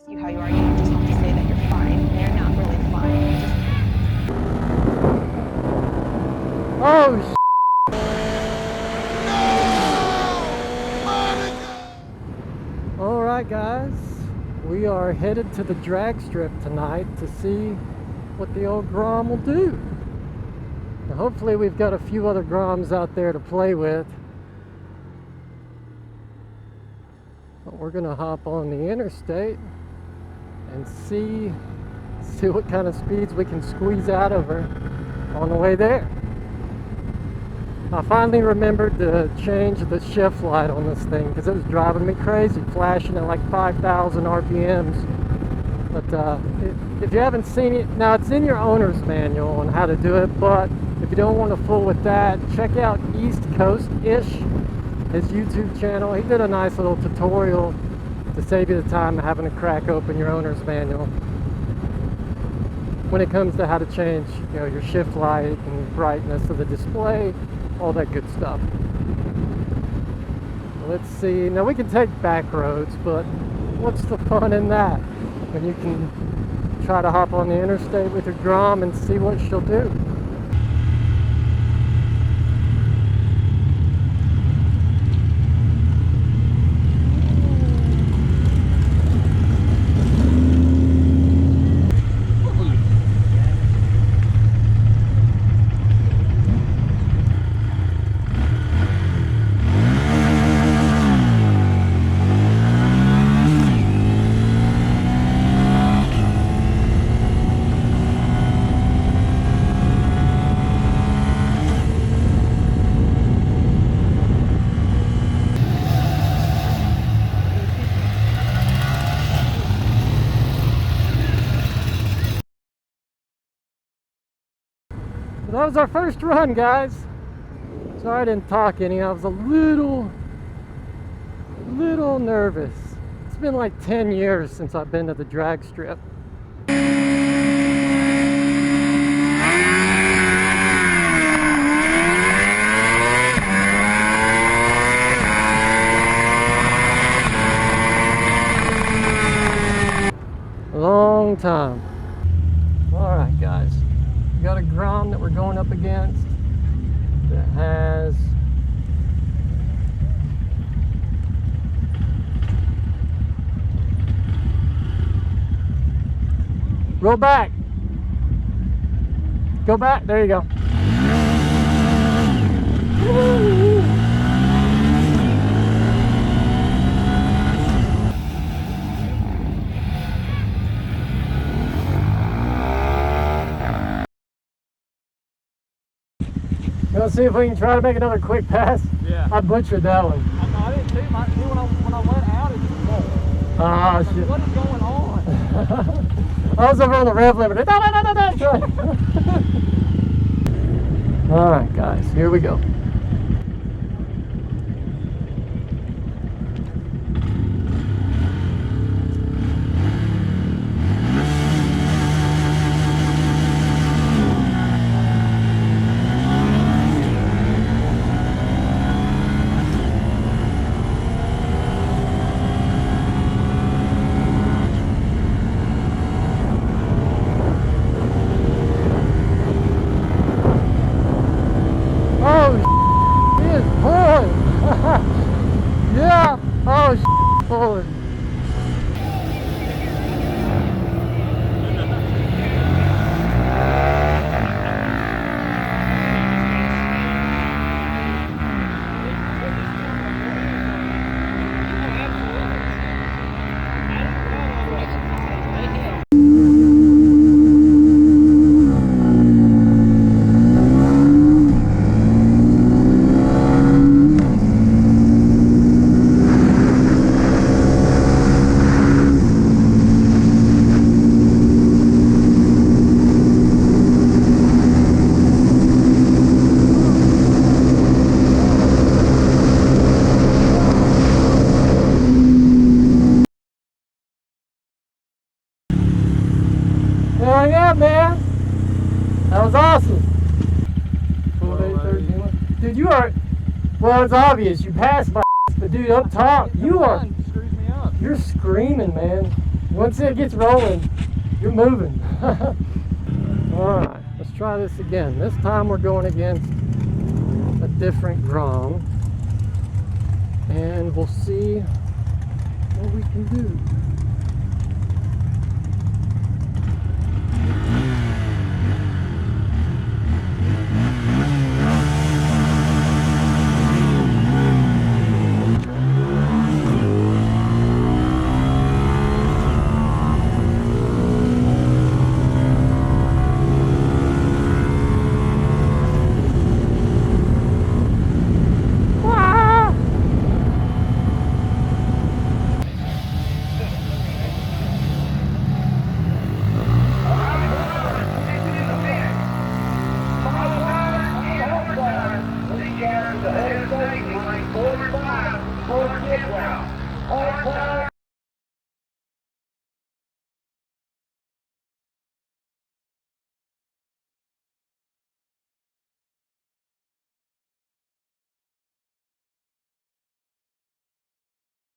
ask you how you are, you just have to say that you're fine. And you're not really fine. Oh, Alright guys, we are headed to the drag strip tonight to see what the old Grom will do. Now, hopefully we've got a few other Groms out there to play with. But we're gonna hop on the interstate and see what kind of speeds we can squeeze out of her on the way there. I finally remembered to change the shift light on this thing because it was driving me crazy, flashing at like 5,000 RPMs. But if you haven't seen it, now it's in your owner's manual on how to do it, but if you don't want to fool with that, check out East Coast-ish, his YouTube channel. He did a nice little tutorial to save you the time of having to crack open your owner's manual when it comes to how to change, you know, your shift light and brightness of the display, all that good stuff. Let's see. Now we can take back roads, but what's the fun in that when you can try to hop on the interstate with your Grom and see what she'll do? That was our first run, guys. Sorry I didn't talk any. I was a little nervous. It's been like 10 years since I've been to the drag strip. Long time. All right, guys. We got a Grom that we're going up against that has roll back, go back, there you go. Let's see if we can try to make another quick pass. Yeah. I butchered that one. I didn't too. When I went out, it just rolled. Ah, shit. What is going on? I was over on the rev limiter. Alright, guys, here we go. Yeah! Oh, forward. Hell yeah, man. That was awesome. Dude, you are, well, it's obvious. You passed my ass, but dude, up top, you are, you're screaming, man. Once it gets rolling, you're moving. Alright, let's try this again. This time we're going against a different Grom. And we'll see what we can do.